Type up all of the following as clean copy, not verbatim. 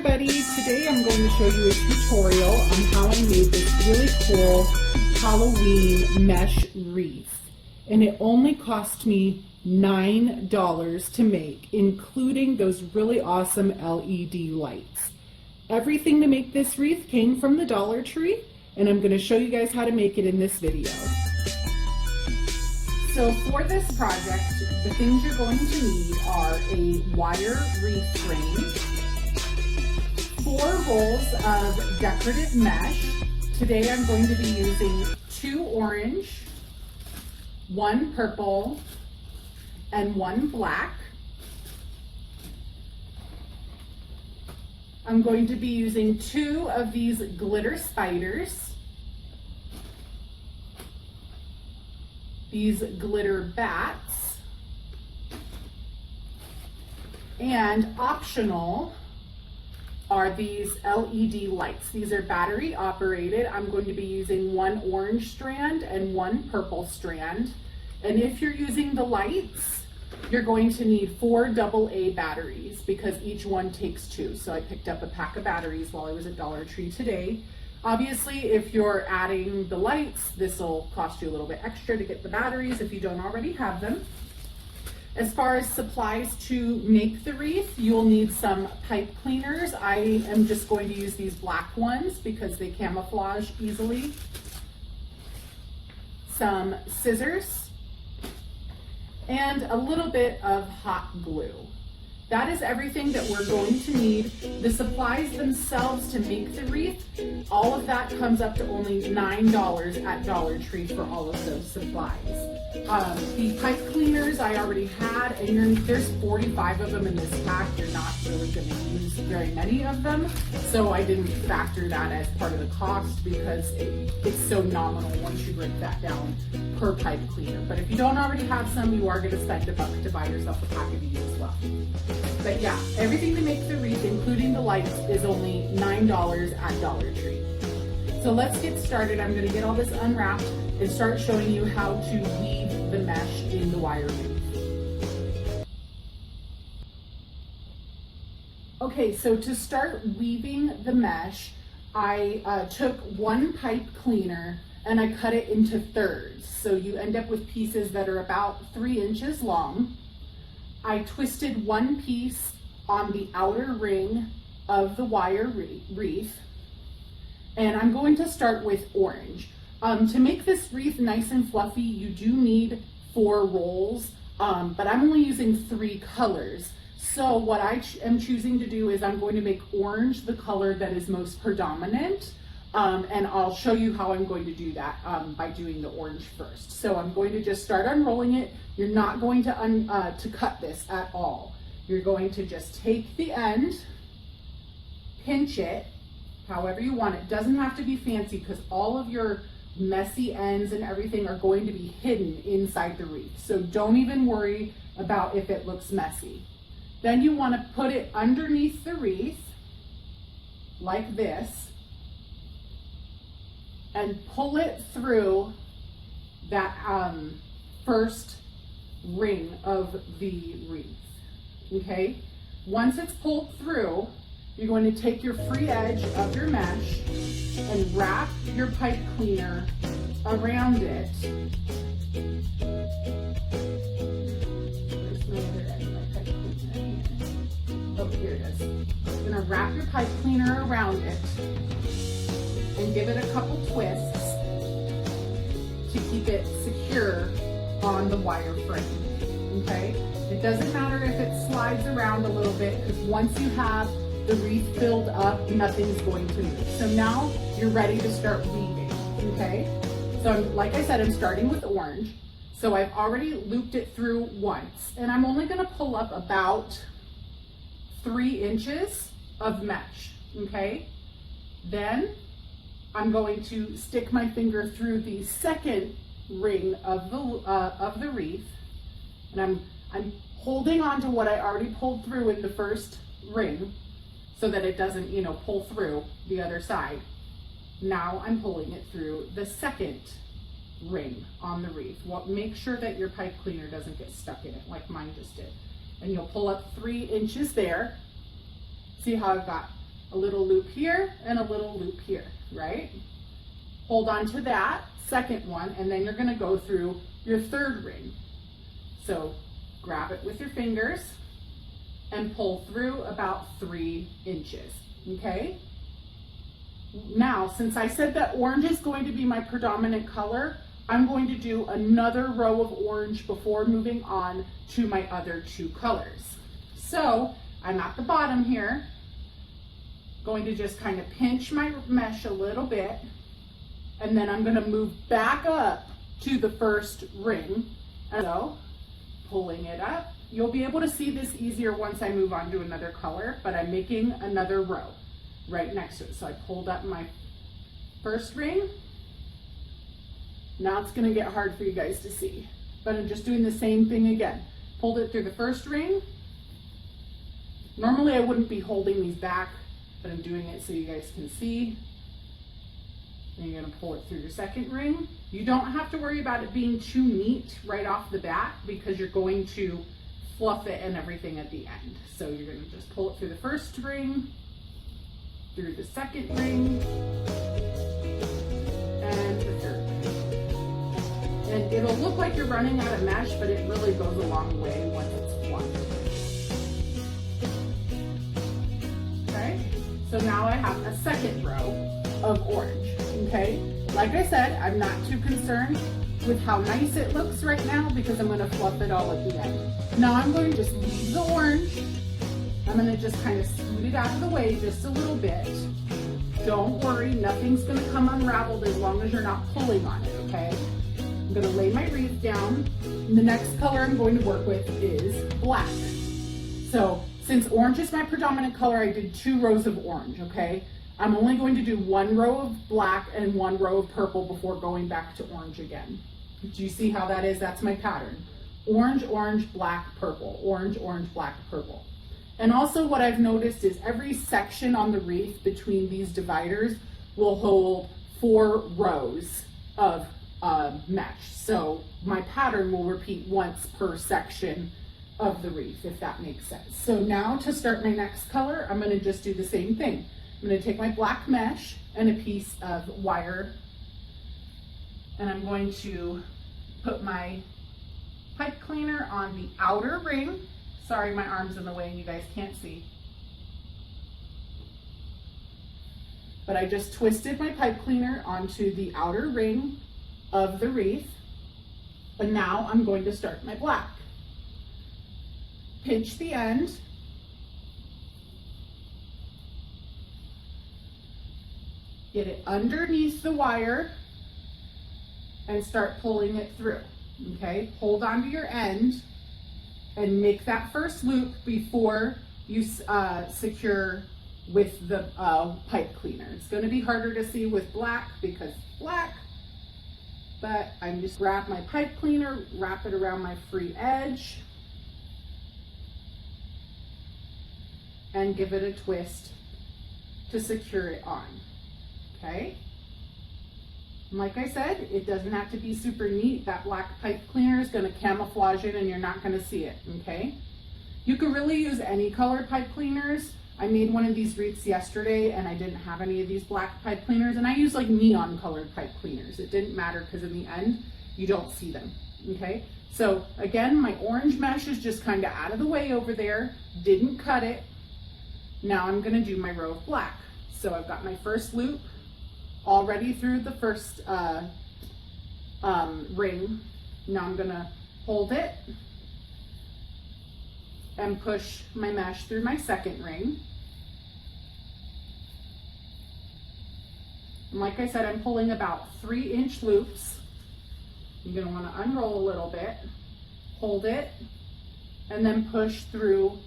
everybody, today I'm going to show you a tutorial on how I made this really cool Halloween mesh wreath. And it only cost me $9 to make, including those really awesome LED lights. Everything to make this wreath came from the Dollar Tree, and I'm going to show you guys how to make it in this video. So for this project, the things you're going to need are a wire wreath frame, 4 rolls of decorative mesh. Today I'm going to be using 2 orange, 1 purple, and 1 black. I'm going to be using 2 of these glitter spiders, these glitter bats, and optional are these LED lights. These are battery operated. I'm going to be using 1 orange strand and 1 purple strand. And if you're using the lights, you're going to need 4 AA batteries because each one takes 2. So I picked up a pack of batteries while I was at Dollar Tree today. Obviously, if you're adding the lights, this will cost you a little bit extra to get the batteries if you don't already have them. As far as supplies to make the wreath, you'll need some pipe cleaners. I am just going to use these black ones because they camouflage easily. Some scissors, and a little bit of hot glue. That is everything that we're going to need. The supplies themselves to make the wreath, all of that comes up to only $9 at Dollar Tree for all of those supplies. The pipe cleaners I already had, and there's 45 of them in this pack. You're not really going to use very many of them, so I didn't factor that as part of the cost because it's so nominal once you break that down per pipe cleaner. But if you don't already have some, you are going to spend $1 to buy yourself a pack of these as well. But yeah, everything to make the wreath, including the lights, is only $9 at Dollar Tree. So let's get started. I'm going to get all this unwrapped and start showing you how to weave the mesh in the wire wreath. Okay, so to start weaving the mesh, I took 1 pipe cleaner and I cut it into thirds. So you end up with pieces that are about 3 inches long. I twisted 1 piece on the outer ring of the wire wreath, and I'm going to start with orange. To make this wreath nice and fluffy, you do need 4 rolls, but I'm only using 3 colors. So what I am choosing to do is I'm going to make orange the color that is most predominant, and I'll show you how I'm going to do that by doing the orange first. So I'm going to just start unrolling it. You're not going to cut this at all. You're going to just take the end, pinch it, however you want it. Doesn't have to be fancy because all of your messy ends and everything are going to be hidden inside the wreath. So don't even worry about if it looks messy. Then you want to put it underneath the wreath like this and pull it through that first ring of the wreath. Okay? Once it's pulled through, you're going to take your free edge of your mesh and wrap your pipe cleaner around it. Where's my other edge of my pipe cleaner? Oh, here it is. You're going to wrap your pipe cleaner around it and give it a couple twists to keep it secure on the wire frame. Okay? It doesn't matter if it slides around a little bit because once you have the wreath filled up, nothing's going to move. So now you're ready to start weaving, okay? So like I said, I'm starting with orange. So I've already looped it through once, and I'm only gonna pull up about 3 inches of mesh, okay? Then I'm going to stick my finger through the second ring of the wreath, and I'm holding on to what I already pulled through in the first ring so that it doesn't, pull through the other side. Now I'm pulling it through the second ring on the wreath. Well, make sure that your pipe cleaner doesn't get stuck in it like mine just did. And you'll pull up 3 inches there. See how I've got a little loop here and a little loop here, right? Hold on to that second one, and then you're gonna go through your third ring. So grab it with your fingers and pull through about 3 inches, okay? Now, since I said that orange is going to be my predominant color, I'm going to do another row of orange before moving on to my other 2 colors. So I'm at the bottom here, going to just kind of pinch my mesh a little bit, and then I'm gonna move back up to the first ring. And so, pulling it up. You'll be able to see this easier once I move on to another color, but I'm making another row right next to it. So I pulled up my first ring. Now it's gonna get hard for you guys to see, but I'm just doing the same thing again. Pulled it through the first ring. Normally I wouldn't be holding these back, but I'm doing it so you guys can see. And you're gonna pull it through your second ring. You don't have to worry about it being too neat right off the bat because you're going to fluff it and everything at the end. So you're gonna just pull it through the first ring, through the second ring, and the third ring. And it'll look like you're running out of mesh, but it really goes a long way once it's fluffed. Okay, so now I have a second row of orange, okay? Like I said, I'm not too concerned with how nice it looks right now because I'm gonna fluff it all at the end. Now I'm going to just leave the orange. I'm gonna just kind of scoot it out of the way just a little bit. Don't worry, nothing's gonna come unraveled as long as you're not pulling on it, okay? I'm gonna lay my wreath down. The next color I'm going to work with is black. So since orange is my predominant color, I did 2 rows of orange, okay? I'm only going to do 1 row of black and 1 row of purple before going back to orange again. Do you see how that is? That's my pattern. Orange, orange, black, purple. Orange, orange, black, purple. And also what I've noticed is every section on the wreath between these dividers will hold 4 rows of mesh. So my pattern will repeat once per section of the wreath, if that makes sense. So now to start my next color, I'm gonna just do the same thing. I'm gonna take my black mesh and a piece of wire, and I'm going to put my pipe cleaner on the outer ring. Sorry, my arm's in the way and you guys can't see. But I just twisted my pipe cleaner onto the outer ring of the wreath. And now I'm going to start my black. Pinch the end. Get it underneath the wire and start pulling it through, okay? Hold on to your end and make that first loop before you secure with the pipe cleaner. It's gonna be harder to see with black because black, but I'm just grab my pipe cleaner, wrap it around my free edge, and give it a twist to secure it on. Okay, and like I said, it doesn't have to be super neat. That black pipe cleaner is going to camouflage it and you're not going to see it, okay? You can really use any color pipe cleaners. I made one of these wreaths yesterday and I didn't have any of these black pipe cleaners, and I use like neon colored pipe cleaners. It didn't matter because in the end, you don't see them, okay? So again, my orange mesh is just kind of out of the way over there, didn't cut it. Now I'm going to do my row of black. So I've got my first loop already through the first ring. Now I'm gonna hold it and push my mesh through my second ring. And like I said, I'm pulling about 3-inch loops. You're gonna wanna unroll a little bit, hold it, and then push through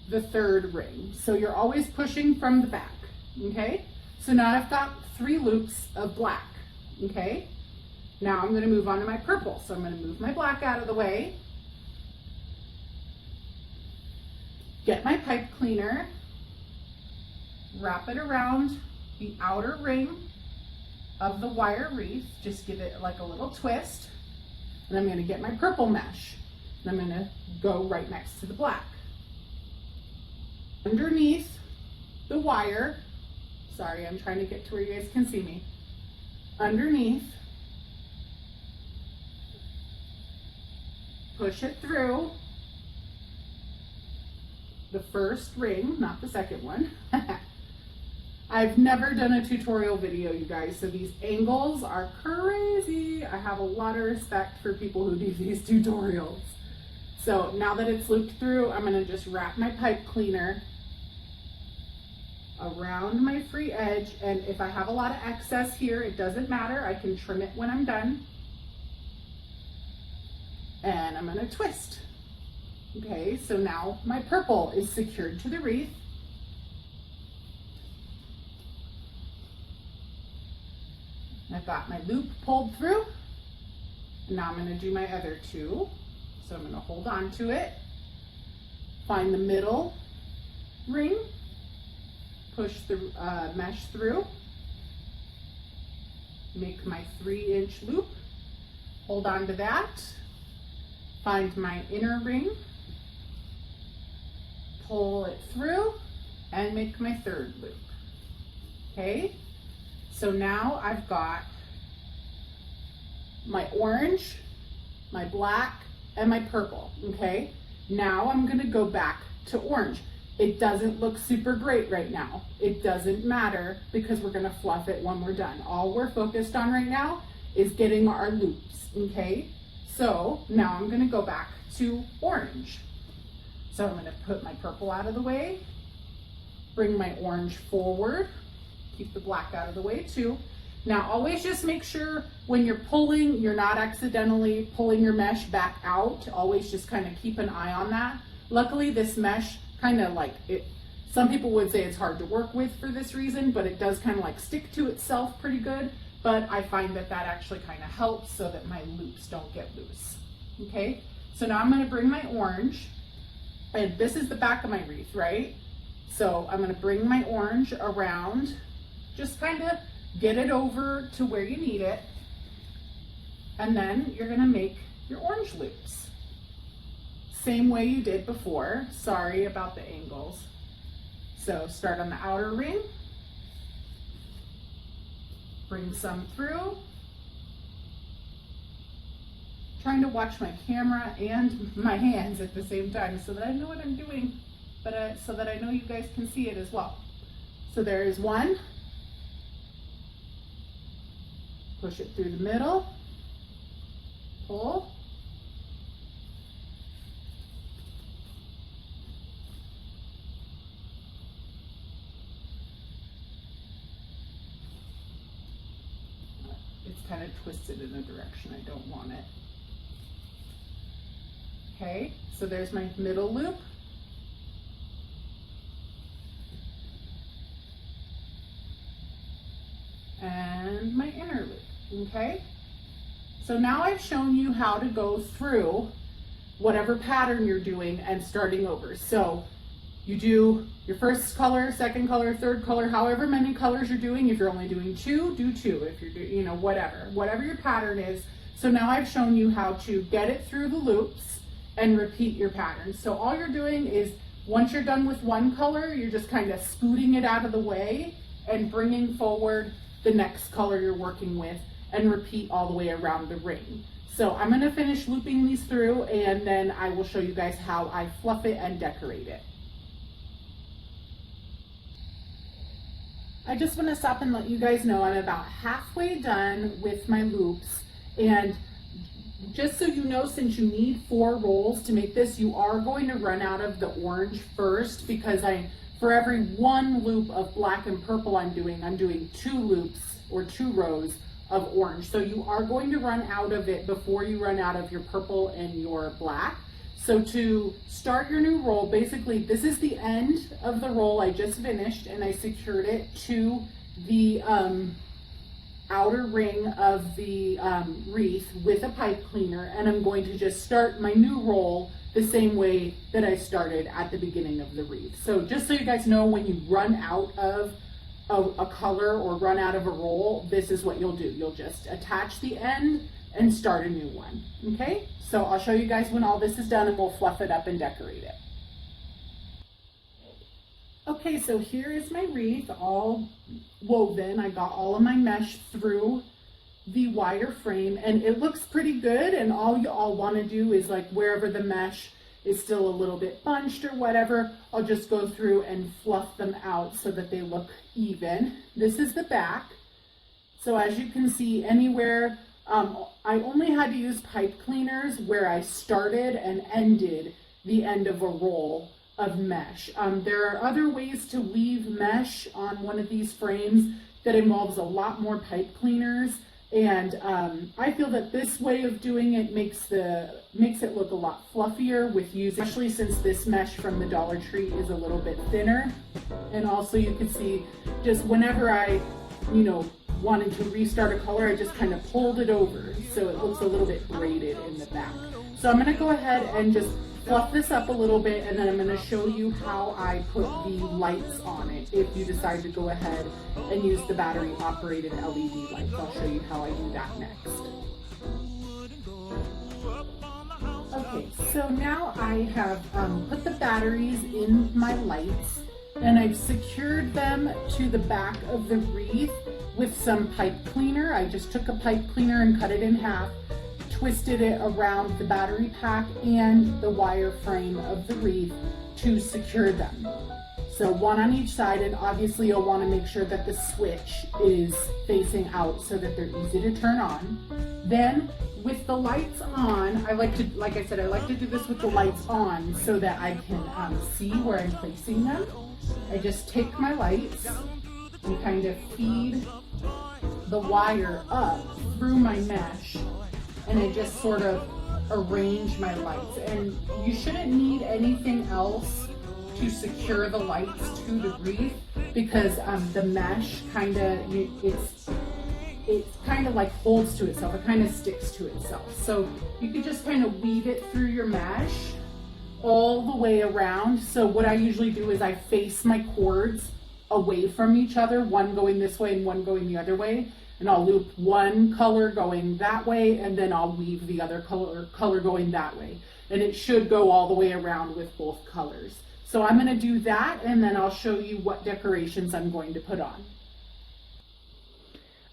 the third ring. So you're always pushing from the back, okay? So now I've got 3 loops of black, okay? Now I'm gonna move on to my purple. So I'm gonna move my black out of the way, get my pipe cleaner, wrap it around the outer ring of the wire wreath, just give it like a little twist, and I'm gonna get my purple mesh, and I'm gonna go right next to the black. Underneath the wire, sorry, I'm trying to get to where you guys can see me. Underneath, push it through the first ring, not the second one. I've never done a tutorial video, you guys, so these angles are crazy. I have a lot of respect for people who do these tutorials. So now that it's looped through, I'm gonna just wrap my pipe cleaner around my free edge, and if I have a lot of excess here, it doesn't matter, I can trim it when I'm done. And I'm gonna twist. Okay, so now my purple is secured to the wreath. I've got my loop pulled through. Now I'm going to do my other two. So I'm going to hold on to it, find the middle ring, push the mesh through, make my 3-inch loop, hold on to that, find my inner ring, pull it through, and make my 3rd loop. Okay? So now I've got my orange, my black, and my purple, okay? Now I'm gonna go back to orange. It doesn't look super great right now. It doesn't matter because we're gonna fluff it when we're done. All we're focused on right now is getting our loops, okay? So now I'm gonna go back to orange. So I'm gonna put my purple out of the way, bring my orange forward, keep the black out of the way too. Now always just make sure when you're pulling, you're not accidentally pulling your mesh back out. Always just kind of keep an eye on that. Luckily this mesh kind of like it, some people would say it's hard to work with for this reason, but it does kind of like stick to itself pretty good. But I find that that actually kind of helps so that my loops don't get loose. Okay, so now I'm going to bring my orange, and this is the back of my wreath, right? So I'm going to bring my orange around, just kind of get it over to where you need it, and then you're going to make your orange loops. Same way you did before. Sorry about the angles. So start on the outer ring, bring some through. Trying to watch my camera and my hands at the same time so that I know what I'm doing, but so that I know you guys can see it as well. So there is one. Push it through the middle, pull, it's kind of twisted in a direction I don't want it. Okay, so there's my middle loop. And my inner loop, okay? So now I've shown you how to go through whatever pattern you're doing and starting over. So you do your first color, second color, third color, however many colors you're doing. If you're only doing 2, do 2. If you're doing, you know, whatever your pattern is. So now I've shown you how to get it through the loops and repeat your pattern. So all you're doing is once you're done with one color, you're just kind of scooting it out of the way and bringing forward the next color you're working with and repeat all the way around the ring. So I'm going to finish looping these through and then I will show you guys how I fluff it and decorate it. I just want to stop and let you guys know I'm about halfway done with my loops, and just so you know, since you need 4 rolls to make this, you are going to run out of the orange first, because for every 1 loop of black and purple I'm doing 2 loops or 2 rows of orange. So you are going to run out of it before you run out of your purple and your black. So to start your new roll, basically this is the end of the roll I just finished, and I secured it to the outer ring of the wreath with a pipe cleaner, and I'm going to just start my new roll the same way that I started at the beginning of the wreath. So just so you guys know, when you run out of a color or run out of a roll, this is what you'll do. You'll just attach the end and start a new one, okay? So I'll show you guys when all this is done and we'll fluff it up and decorate it. Okay, so here is my wreath all woven. I got all of my mesh through the wire frame and it looks pretty good, and all you all want to do is like wherever the mesh is still a little bit bunched or whatever, I'll just go through and fluff them out so that they look even. This is the back. So as you can see, anywhere, I only had to use pipe cleaners where I started and ended the end of a roll of mesh. There are other ways to weave mesh on one of these frames that involves a lot more pipe cleaners, and I feel that this way of doing it makes it look a lot fluffier with using, especially since this mesh from the Dollar Tree is a little bit thinner. And also you can see just whenever I, wanted to restart a color, I just kind of pulled it over so it looks a little bit braided in the back. So I'm going to go ahead and just fluff this up a little bit, and then I'm going to show you how I put the lights on it if you decide to go ahead and use the battery operated LED lights. I'll show you how I do that next. Okay, so now I have put the batteries in my lights, and I've secured them to the back of the wreath with some pipe cleaner. I just took a pipe cleaner and cut it in half, twisted it around the battery pack and the wire frame of the wreath to secure them. So one on each side, and obviously you'll want to make sure that the switch is facing out so that they're easy to turn on. Then with the lights on, like I said, I like to do this with the lights on so that I can see where I'm placing them. I just take my lights and kind of feed the wire up through my mesh, and I just sort of arrange my lights. And you shouldn't need anything else to secure the lights to the wreath, because the mesh it kind of like holds to itself, it kind of sticks to itself. So you could just kind of weave it through your mesh all the way around. So what I usually do is I face my cords away from each other, one going this way and one going the other way, and I'll loop one color going that way, and then I'll weave the other color going that way, and it should go all the way around with both colors. So I'm going to do that, and then I'll show you what decorations I'm going to put on.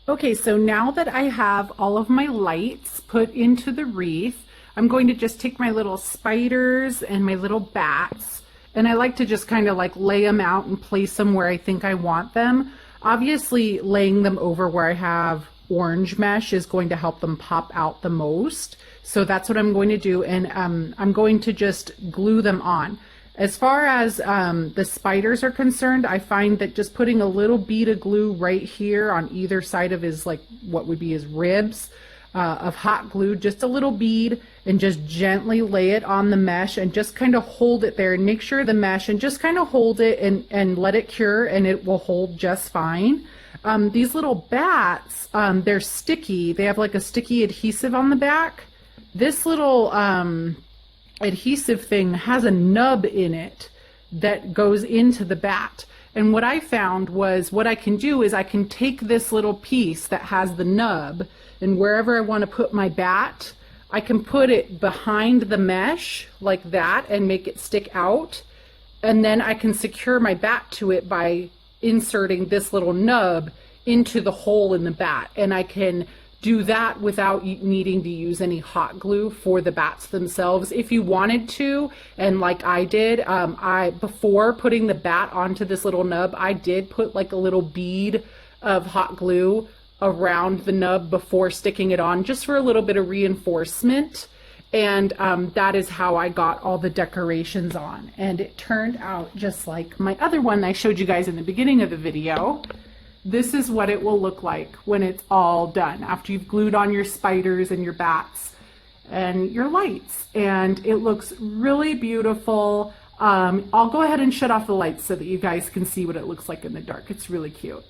Okay, so now that I have all of my lights put into the wreath, I'm going to just take my little spiders and my little bats, and I like to just kind of like lay them out and place them where I think I want them. Obviously, laying them over where I have orange mesh is going to help them pop out the most. So that's what I'm going to do, and I'm going to just glue them on. As far as the spiders are concerned, I find that just putting a little bead of glue right here on either side of his, like what would be his ribs, of hot glue, just a little bead, and just gently lay it on the mesh and just kind of hold it there and make sure the mesh, and just kind of hold it and let it cure, and it will hold just fine. These little bats, they're sticky. They have like a sticky adhesive on the back. This little adhesive thing has a nub in it that goes into the bat. And what I found was, what I can do is I can take this little piece that has the nub, and wherever I want to put my bat, I can put it behind the mesh like that and make it stick out. And then I can secure my bat to it by inserting this little nub into the hole in the bat. And I can do that without needing to use any hot glue for the bats themselves. If you wanted to, and like I did, before putting the bat onto this little nub, I did put like a little bead of hot glue around the nub before sticking it on, just for a little bit of reinforcement. And that is how I got all the decorations on. And it turned out just like my other one I showed you guys in the beginning of the video. This is what it will look like when it's all done, after you've glued on your spiders and your bats and your lights. And it looks really beautiful. I'll go ahead and shut off the lights so that you guys can see what it looks like in the dark. It's really cute.